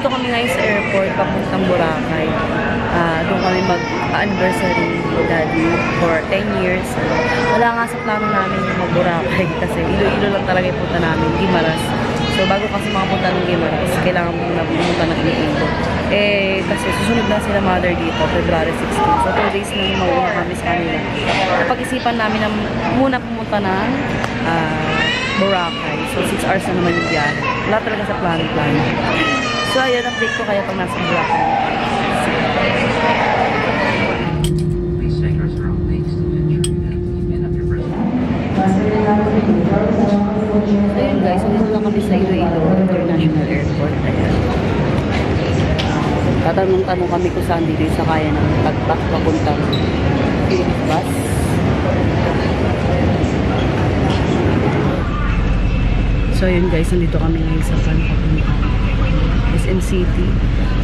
Nandito kami ngayon sa airport, papuntang Boracay. Doon kami mag-anniversary ni Daddy for 10 years. Wala nga sa plano namin yung mag-Boracay kasi Iloilo lang talaga yung punta namin, Guimaras. So, bago kasi makapunta ng Guimaras, kailangan muna pumunta ng Iloilo. Kasi susunod na sila mother dito, February 16. So, 2 days na mauna kami sa kanila. Napag-isipan namin na muna pumunta ng Boracay. So, 6 hours na naman yung biyahe. Wala talaga sa plan. So, ayun, update ko kaya pag nasa Boracay. Ayun guys, nandito lang kami sa Iloilo International Airport. Ayan. Tatanong-tanong kami kung saan dito yung sakaya ng Tagbak papuntang bus. So ayun guys, nandito kami ngayon sa papuntang SM City.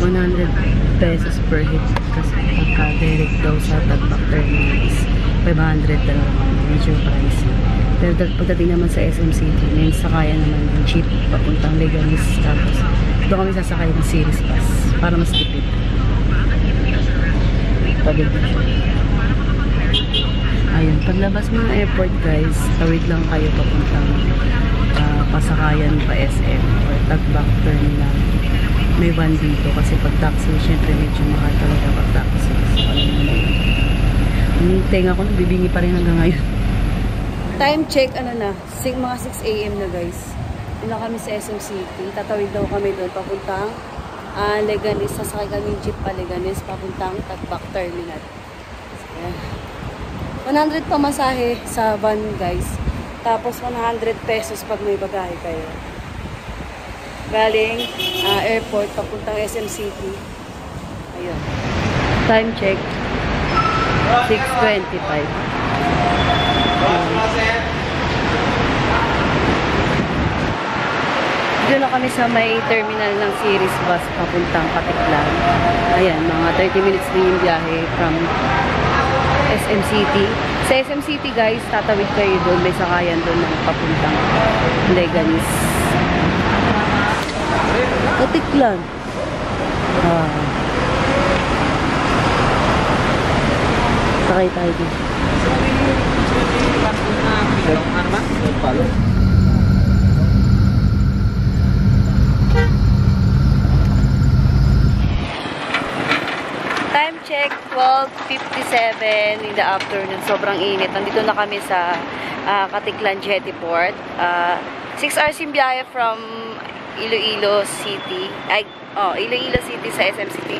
100 pesos per head kasi pagka-direct daw sa Tagbak terminal is 500 na lang. Medyo pricey. Pero pagdating naman sa SM City, may sakaya naman yung cheap papuntang Legalis. Tapos doon kami sasakay ng series bus para mas tipid. Tawid na siya. Ayun, paglabas mo ng airport guys, tawid lang kayo papuntang pasakayan pa SM or Tagbak terminal. May van dito kasi pag taxi, syempre medyo mahal talaga pag taxi. So, tenga ko, bibingi pa rin hanggang ngayon. Time check, mga 6 AM na guys. Yun na kami sa SM City. Tatawid daw kami doon papuntang Leganes. Sasakay kami yung jeep pa Leganes papuntang Tagbak terminal. So, 100 pamasahe sa van guys. Tapos 100 pesos pag may bagahe kayo. Galing airport papuntang SM City. Ayun. Time check. 6:25. Dito na kami sa may terminal ng series bus papuntang Katiklan. Ayan, mga 30 minutes din yung biyahe from SM City. Sa SM City guys, tatawid kayo doon. May sakayan doon ng papuntang Leganes. Katiklan. Sakay tayo din. Time check, 12:57 in the afternoon. Sobrang init. Nandito na kami sa Katiklan Jetty Port. 6 hours yung biyahe from Iloilo City. Iloilo City sa SM City.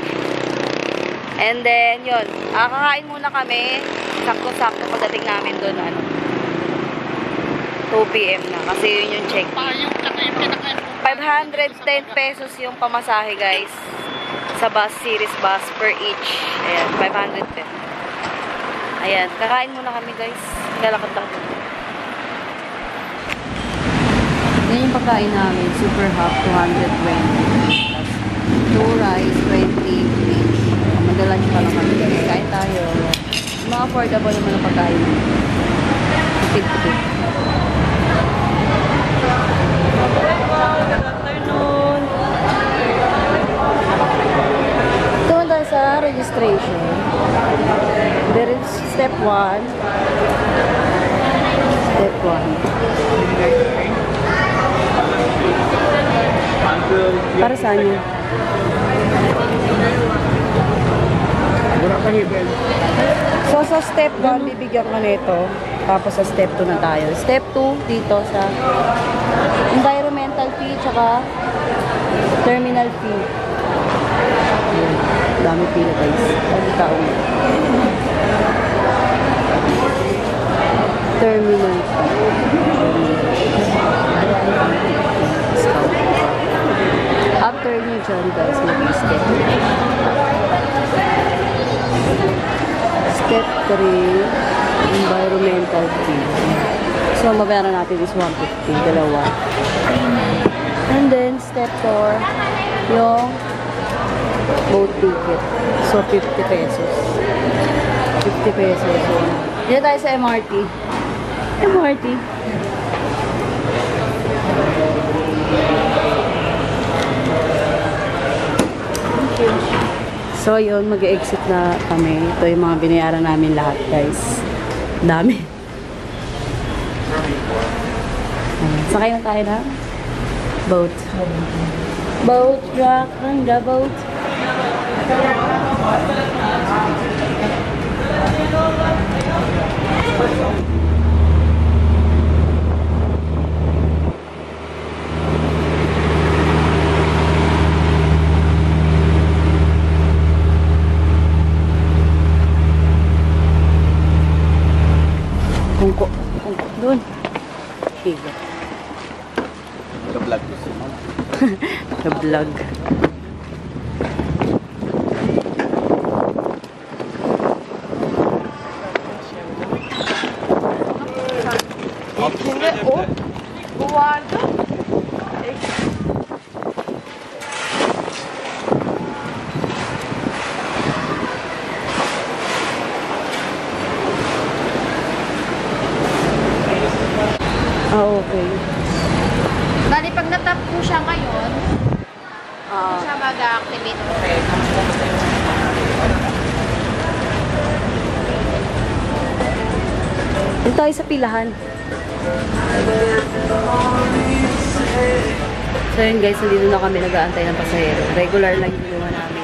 And then, yun. Kakain muna kami. Sakto-sakto pagdating namin doon, 2 PM na. Kasi yun yung check-in. 510 pesos yung pamasahe, guys. Sa bus, series bus per each. Ayan, 500 pesos. Ayan, kakain muna kami, guys. Lalakad lang. Yan yung pagkain namin. Super hot, 220. 2 rice, 20 each. Madalang pa lang kami, guys. Kain tayo. Mga affordable naman ang pagkain. Tipid-tipid. Afternoon. Ito tayo sa registration. There is step 1. Step 1. Para saan yun? So, sa step 1, bibigyan ko nito. Tapos sa step 2 na tayo. Step 2, dito sa environmental fee, tsaka terminal fee. Ayan. Dami pila, guys. Dami tao. Terminal fee. After nyo dyan, guys, mag-step. Step 3, environmental fee. So, mabayaran natin is 150, dalawa. And then, step 4, yung boat ticket. So, 50 pesos. 50 pesos. Dito tayo sa MRT. MRT. So, yun, mag-exit na kami. Ito yung mga binayaran namin lahat, guys. Dami. Sakay na tayo na boat. Boat, rock on the boat. Kungko doon. Higa. Ka-vlog gusto mo? Ka-vlog. Şimdi o duvarda Okay. Bali, pag natap po siya ngayon, siya mag-activate. Dito tayo sa pilahan. So yun guys, nandito na kami nag-aantay ng pasahero. Regular lang yung ginawa namin.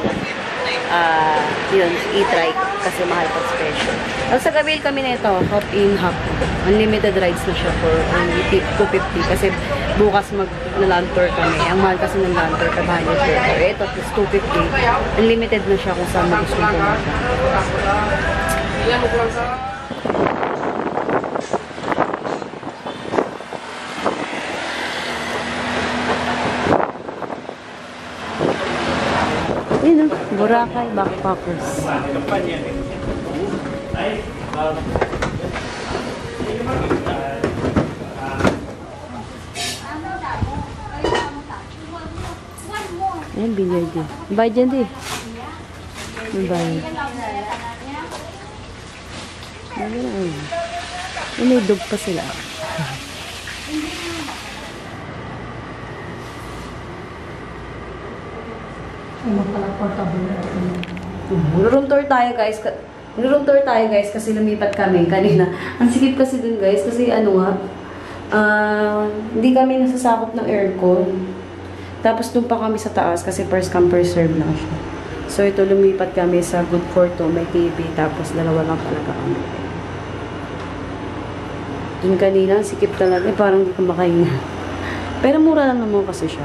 Yun, e-trike kasi mahal pa special. Tapos nag-avail kami na ito, hop in, hop out. Unlimited rides na siya for only 250 kasi bukas mag-land tour kami. Ang mahal kasi ng land tour, 500 tour. Ito, plus 250. Unlimited na siya kung saan mo gusto pumunta. Yun o, Boracay Backpackers. Ayan, billiard din. Bayad dyan din. May bayad. Ayan. May dog pa sila. Room tour tayo guys. Room tour tayo guys kasi lumipat kami kanina. Ang sikip kasi dun guys kasi ano nga, hindi kami nasasakop ng aircon. Tapos dun pa kami sa taas kasi first come first serve lang siya. So ito lumipat kami sa good for two, may TV tapos dalawa lang talaga kami. Dun kanina, sikip talaga. Parang hindi ko makahinga. Pero mura lang naman kasi siya.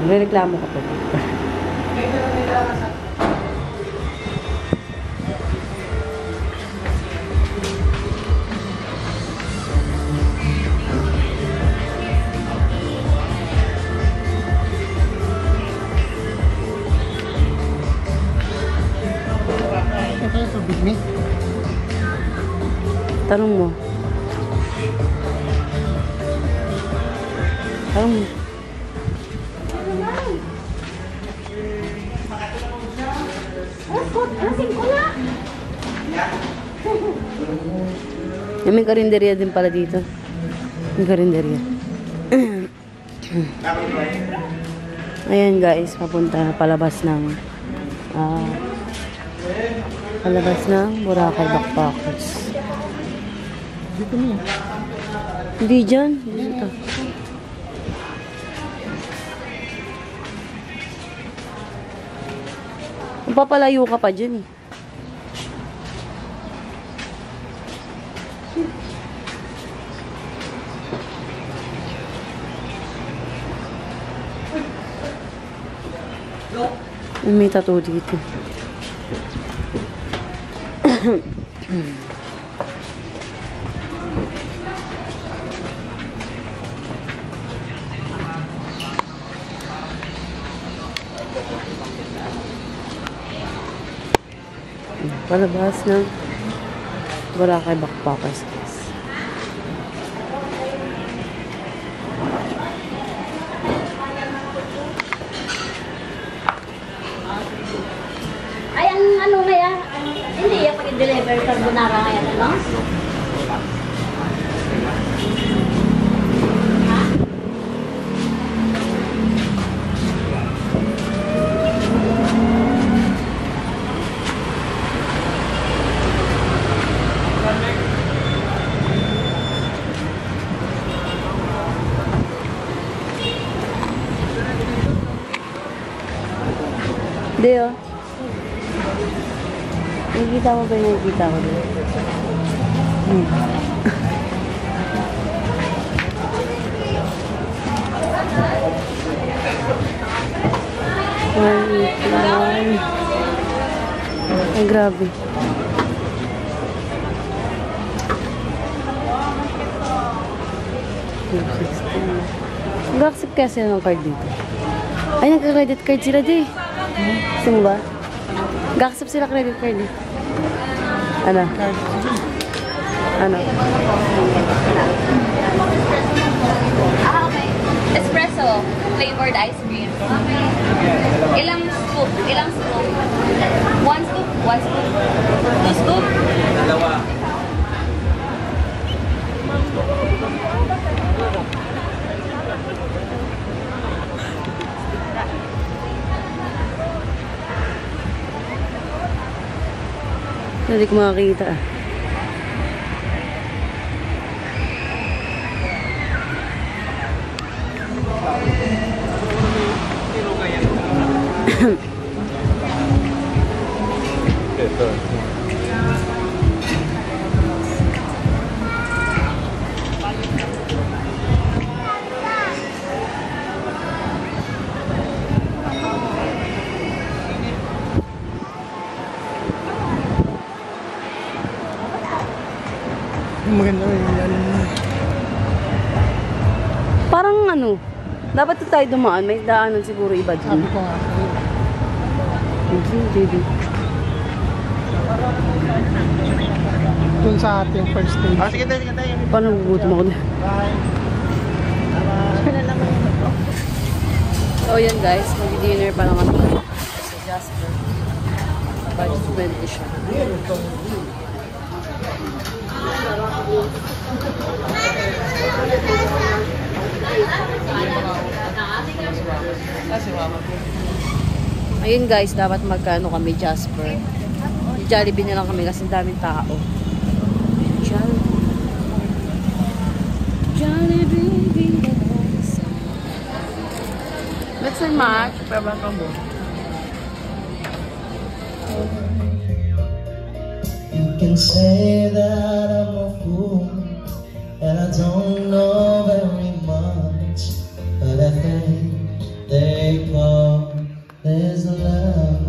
Reklamo ka pa dito. Tanong mo. Tanong mo. May karinderya din pala dito. May karinderya. Ayan guys, papunta palabas ng Boracay Backpackers. Dito na. Hindi dyan. Dito. Papalayo ka pa dyan eh. May tattoo dito. Palabas ng Boracay Backpackers. Ay, ang ano kaya? Hindi, yung pag-deliver sa Bunara kaya, ano? Ha? Hindi oh. Nakikita mo ba yung nakikita ko doon? Ay, grabe. Mag-accept kaya sila ng card dito? Ay, nagka-credit card sila di. Gusto mo ba? Mag-accept sila credit card di. Ano? Ano? Okay. Espresso. Flavored ice cream. Ilang scoop? Ilang scoop? One scoop? One scoop? Two scoop? Dalawa. Hindi ko makakita ah. Ito. Maganda yung yan. Parang ano, dapat tayo dumaan. May daanan siguro iba dyan. Sabi ko nga. JD. Dun sa ating first stage. Sige tayo, sige tayo. Paano gugutom ako na? So yan guys, mag-dinner pa lang kami. Sa Jasper. Budget friendly siya. Ayun guys, dapat magkano kami Jasper. Jollibee na lang kami kasi daming tao. Jollibee. Let's say match. Pwede ka mo. You can say that I'm a fool and I don't know very much, but I think they call this love.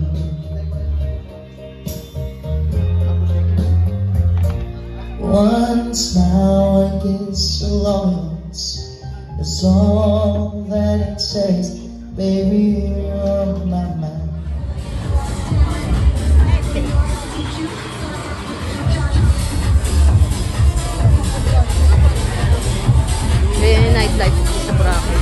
One smile, a kiss, a loss is all that it says. Baby, you're on my mind. May nightlife sa Boracay.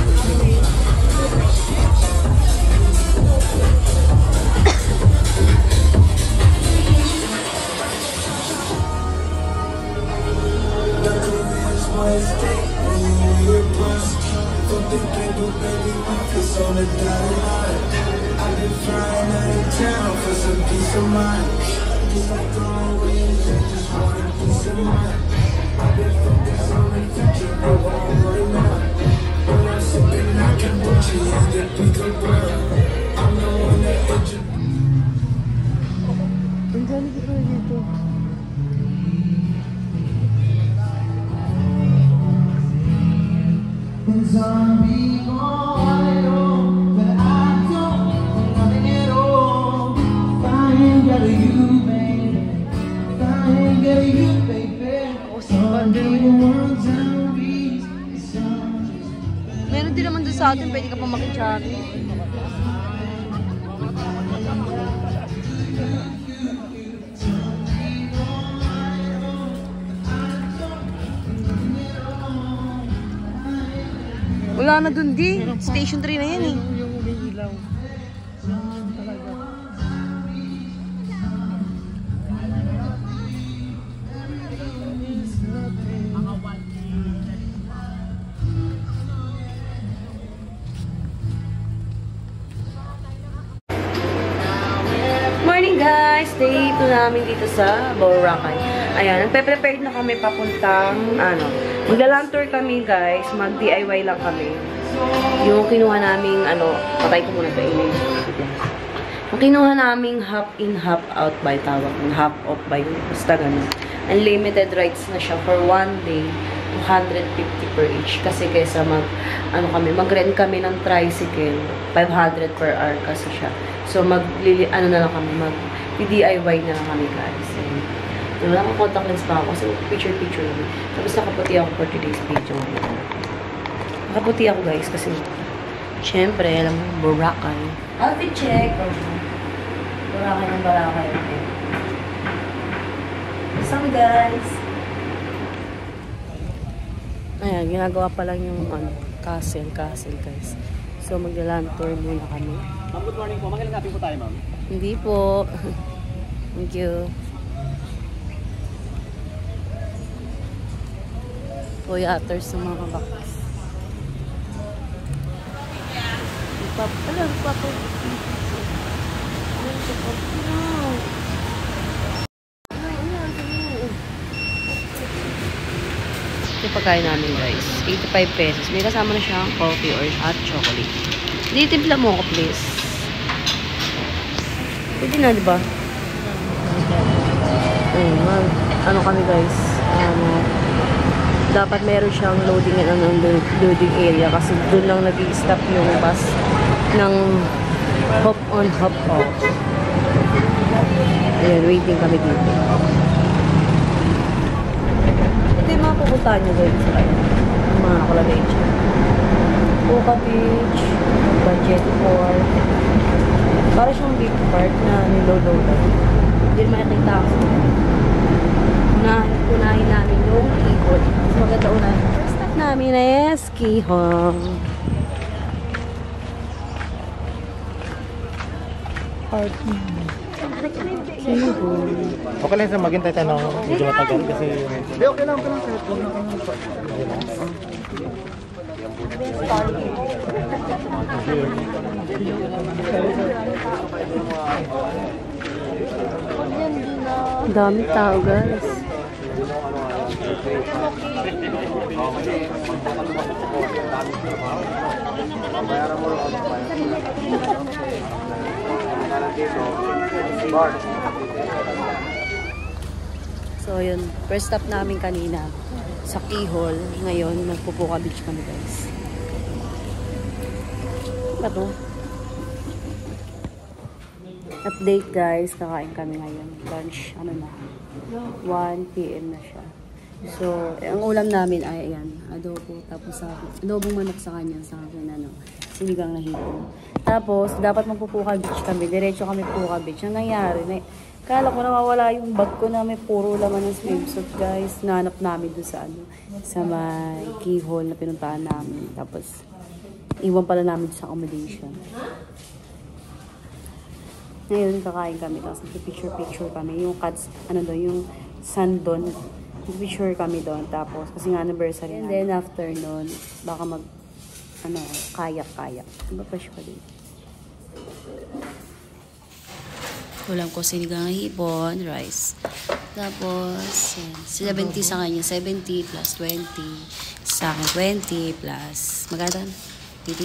Some people want it all, but I don't want nothing at all. If I ain't got you, baby, if I ain't got you, baby, some people want some reason, some just Meron din naman doon sa atin, pwede ka pa makichari. Wala na dun di. Station 3 na yan eh. Yung may ilaw. Talaga. Morning guys! Day 2 namin dito sa Boracay. Ayan, nagpe-prepared na kami papuntang, magla-land tour kami guys. Mag-DIY lang kami. Yung kinuha naming, patay ko muna sa inay. Ang kinuha naming hop in, hop out by tawag ng hop off by yun. Basta ganun. Unlimited rides na siya for 1 day. 250 per each. Kasi kaysa mag-rent kami ng tricycle, 500 per hour kasi siya. So, ano na lang kami, mag-DIY na lang kami, guys. So, wala akong contact lens pa ako kasi picture-picture lang. Tapos nakaputi ako for today's video. Nakaputi ako, guys, kasi syempre, alam mo, Boracay. Outfit check. Boracay ng Boracay. What's up, guys? Ayan, ginagawa pa lang yung castle, guys. So, magla-land tour muna kami. Ma'am, good morning po. Magandang po tayo, ma'am. Hindi po. Thank you. Kuya Atters ng mga bakas. Ito pagkain namin, guys. 85 pesos. May kasama na siyang coffee or hot chocolate. Ditimpla mo ako, please. Pwede na, diba? Ano kami, guys? Dapat meron siyang loading loading area kasi doon lang nag-i-stop yung bus ng hop on, hop off. Ayan, waiting kami dito. Ito yung mga pupuntahan nyo, guys. Yung mga college. Puka Beach, Budget Port. Para siyang big park na niloload. Hindi makikita ako. Unahin namin yung ikot. Mas maganda unahin. First stop namin is Kihol. Parking. Kihol. Okay lang sa maghintay tayo ng medyo matagal kasi... Hindi, okay lang. Ang dami tao, guys. So, yun. First stop namin kanina sa Kihol. Ngayon, magpupuka beach kami, guys. Ano to? Update, guys. Kakain kami ngayon. Lunch, ano na. 1 PM na siya. So, ang ulam namin ay, ayan, adobo. Tapos, adobong manok sa kanya. Sa akin, sinigang na hipon. Tapos, dapat magpupuka beach kami. Diretso kami pupuka beach. Ang nangyari, kala ko nawawala yung bag ko na may puro laman ng swimsuit, guys. Nanap namin doon sa may Kihol na pinuntahan namin. Tapos, iwan pala namin sa accommodation. Ngayon, kakain kami. Tapos, picture kami. Yung cats, yung sun doon. Picture kami doon. Tapos, kasi nga anniversary. And then, after nun, baka kayak. Ano pa siya dito? Ulam ko sinigang hipon, rice. Tapos, 70 sa kanya. 70 plus 20. Sa akin, 20 plus, magkano? 80.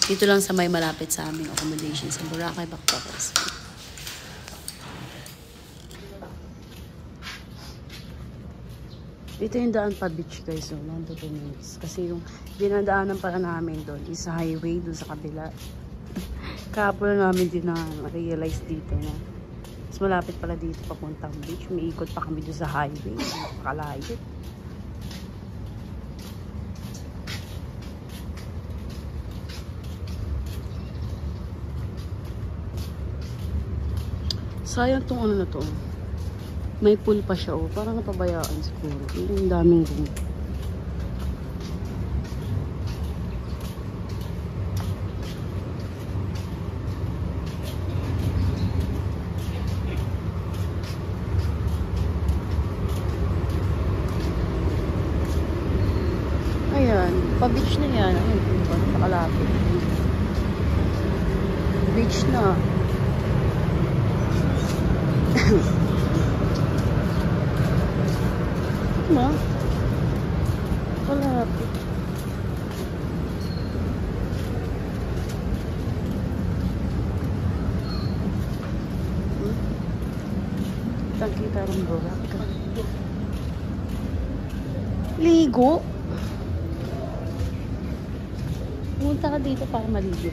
Dito lang sa may malapit sa aming accommodation sa Boracay, Backpackers. Dito yung daan pa beach, guys. So, 1 to 2 minutes. Kasi yung dinadaanan pala namin doon is highway doon sa kabila. Kahapon na namin din na-realize dito na mas malapit pala dito papuntang beach. May ikot pa kami doon sa highway. Napakalayo. Sayang tong ano na to. May pool pa siya, oh. Parang napabayaan siguro. Yung daming room. Ayan, pa-beach na yan. Ayun, napakalapit. Beach na. Ano? Malapit. Parang Boracay. Ligo? Pumunta ka dito para maligo.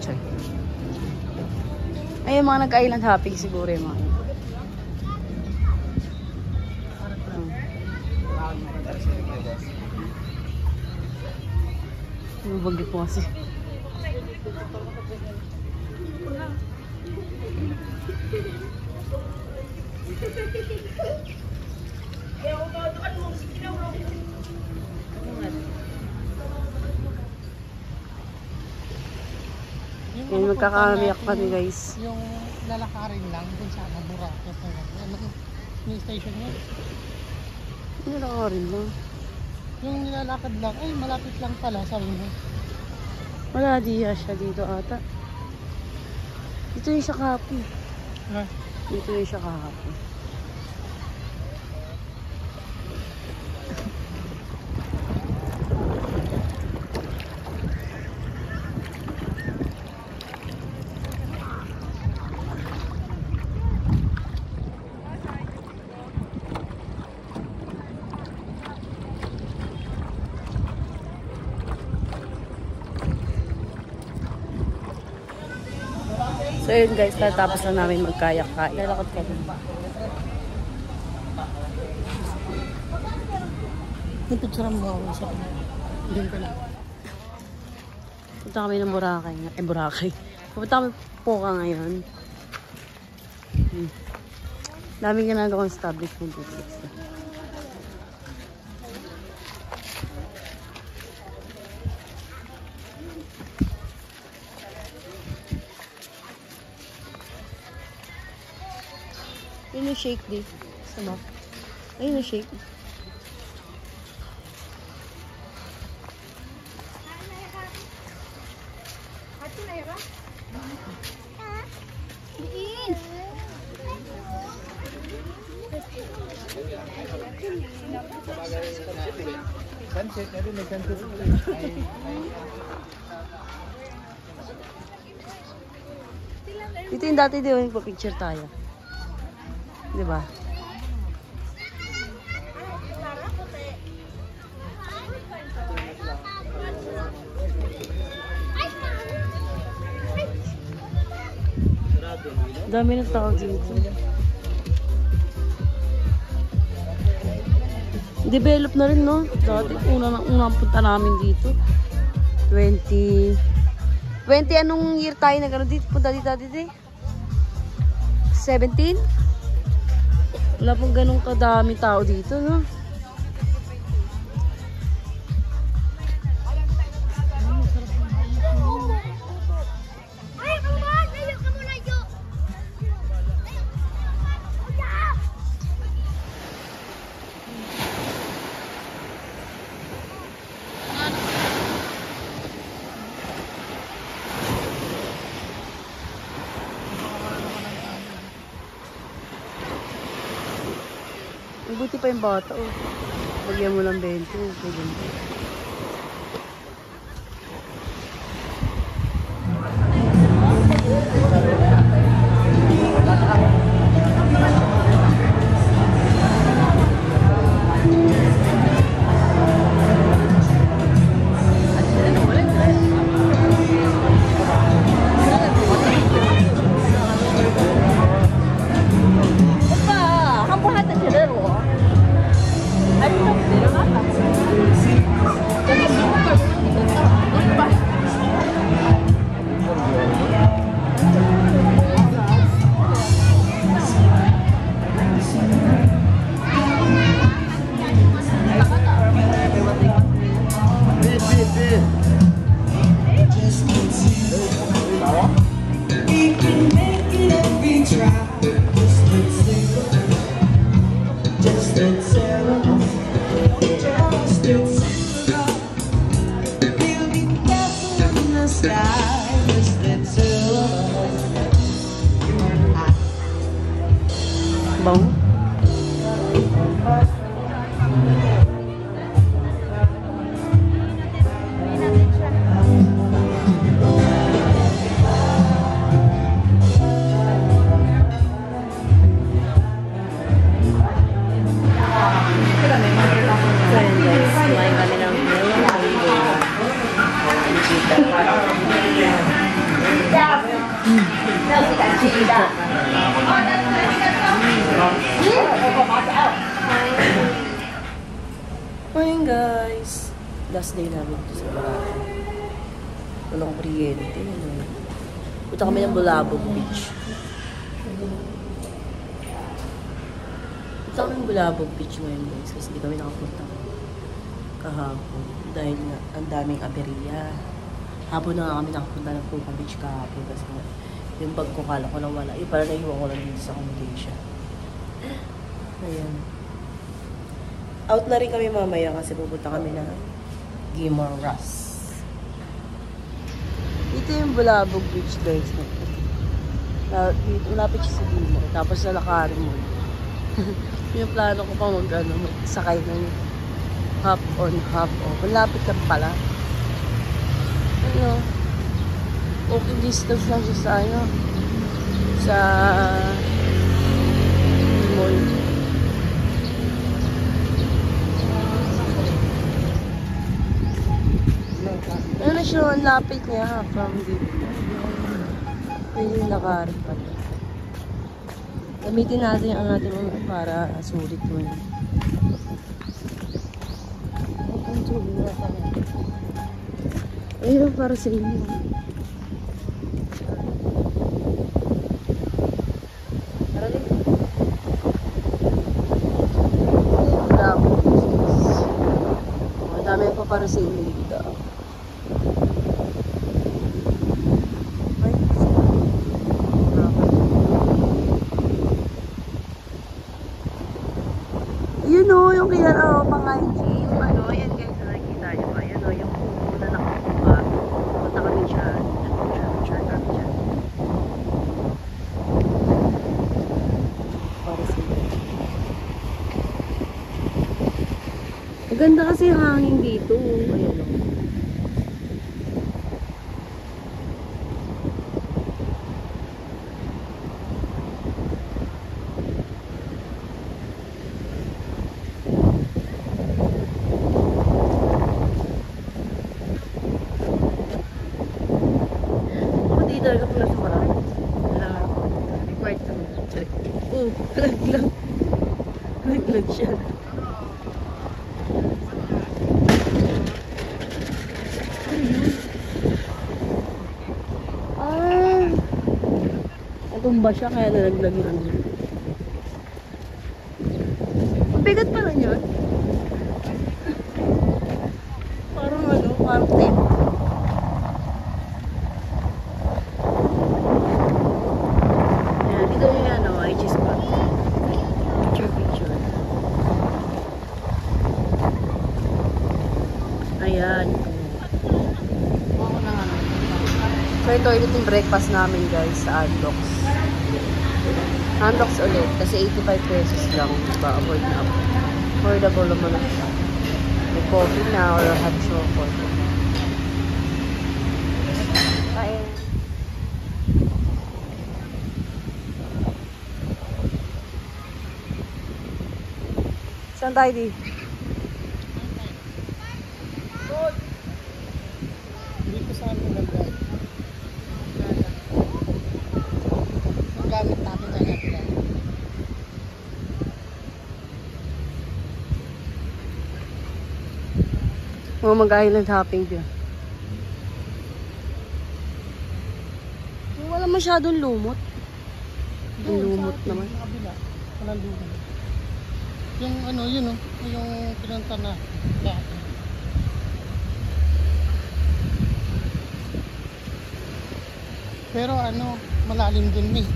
Chay. Ay, yung mga nag-island hopping siguro yung mga. Bagyo po kasi. Yan, magkakamiyak kami guys. Yung lalakarin lang dun sa Boracay. Yung station yun. Ano ka rin lang? Yung nilalakad lang, ay malapit lang pala, sabi mo. Wala diya siya dito ata. Dito yung siya kahapon. Ha? Dito yung siya kahapon. So yun guys, natapos na namin magkayak ka. Lalakad ka din. Napicturean mo ako sa doon pala. Punta kami ng Boracay. Boracay. Punta kami Poca ngayon. Daming ginagawang establishment dito. Ayun yung shake di. Sama. Ayun yung shake. Sunset, I don't know, sunset. Dito yung dati di ba nagpa-picture tayo. Diba? Dami ng tao dito. Develop na rin, no? Dati, unang punta namin dito. 20 anong year tayo na gano'n dito? Punta dito dito eh? 17? Wala pong ganun kadami tao dito, no? Buti pa yung bata, oh. Bagyan mo lang 20, pwede mo. Bang. Last day namin dito sa Boracay. Walang kuryente. Punta kami ng Bulabog Beach. Punta kami ng Bulabog Beach ngayon guys kasi hindi kami nakapunta kahapon dahil nga ang daming aberya. Hapon na nga kami nakapunta ng Puka Beach kahapon kasi yung bag ko kala ko lang wala. Yung pala naiwan ko lang dito sa accommodation. Ayan. Out na rin kami mamaya kasi pupunta kami ng Guimaras. Dito yung Bulabog Beach guys. Dito, malapit siya sa Guimar. Tapos lalakarin mo. Yung plano ko pa sakay ng hop on, hop off. Malapit ka pala. Ano? Okay distance lang siya sa ano. Sa mall. Ano na siya, ang lapit niya ha, from dito. Pwede yung lakarin pala. Gamitin natin ang ating mga para sulit mo yun. Ang sulit na pala. Ayun para sa inyo. Tara din. Ang dami pa para sa inyo dito. Yun o, yung kaya pang-IG, yung ano, yan guys, nakikita nyo ba? Yun o, yung puno na nakakuha. Punta kami dyan. Picture kami dyan. Para sa inyo. Ang ganda kasi yung hangin dito. Ayan o. Talaga po nasa marami. Required kami. Laglag. Laglag siya. Natumba siya kaya nalaglag yun. Ang bigat pala yun. Parang ano, parang tape. Ayan. So ito yung breakfast namin guys sa Andox. Andox ulit kasi 85 pesos lang. Diba? Affordable naman siya. May coffee na or hot chocolate. Kain. Saan tayo di? Dito sa amin nagdaan. Ang gamit natin na aircon. Mga mag-island hopping dyan. Wala masyadong lumot. Ang lumot naman. Sa kabila, walang lumot. Yung ano, yun o, yung pinunta na lahat. Pero ano, malalim din eh.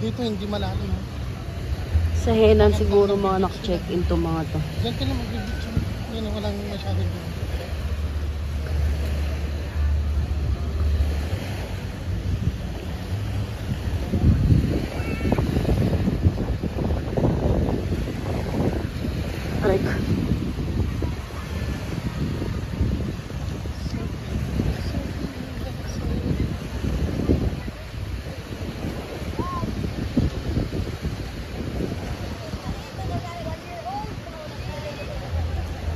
Dito hindi malalim. Sa Henan siguro mga nak-check-in to mga to. Diyan ka lang mag-beach. Yun, walang masyadong lumot. Aray ko.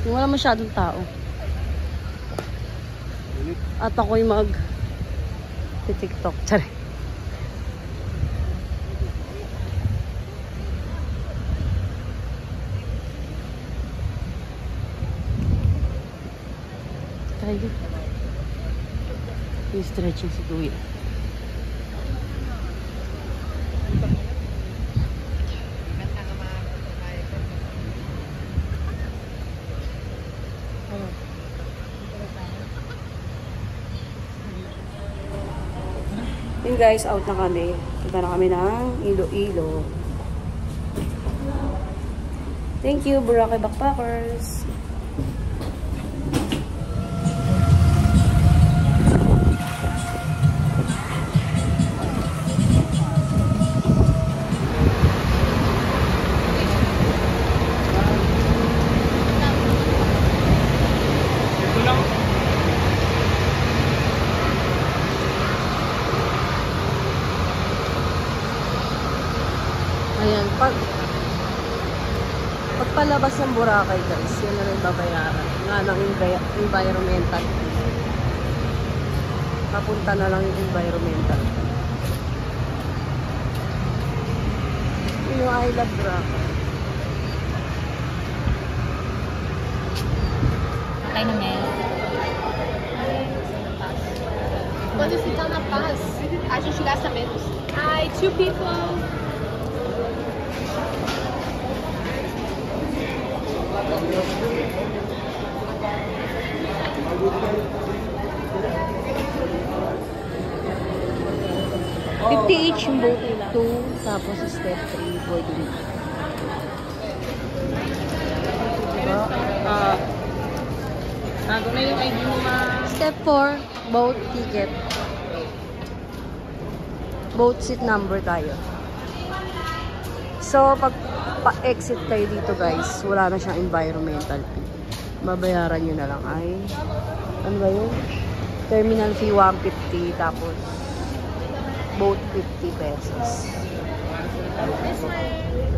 Wala masyadong tao. At ako'y mag-TikTok. Tsari. Tayo. Yung stretching si Kuya. Yun guys, out na kami. Punta na kami ng Iloilo. Thank you, Boracay Backpackers. Ayan, pagpalabas ng Boracay guys, yun na rin babayaran. Nga ng environmental. Papunta na lang yung environmental. Yung I love Boracay. Tayo na ngayon. Quando se tá na paz, a gente gasta menos. Ai, two people. $50 yung boat 2, tapos step 3, boarding. Diba? Nago na yung ID mo Step 4, boat ticket. Boat seat number tayo. So, pag pa-exit kayo dito guys, wala na siyang environmental fee. Babayaran nyo na lang ay, ano ba yun? Terminal fee 150, tapos boat 50 pesos. This way.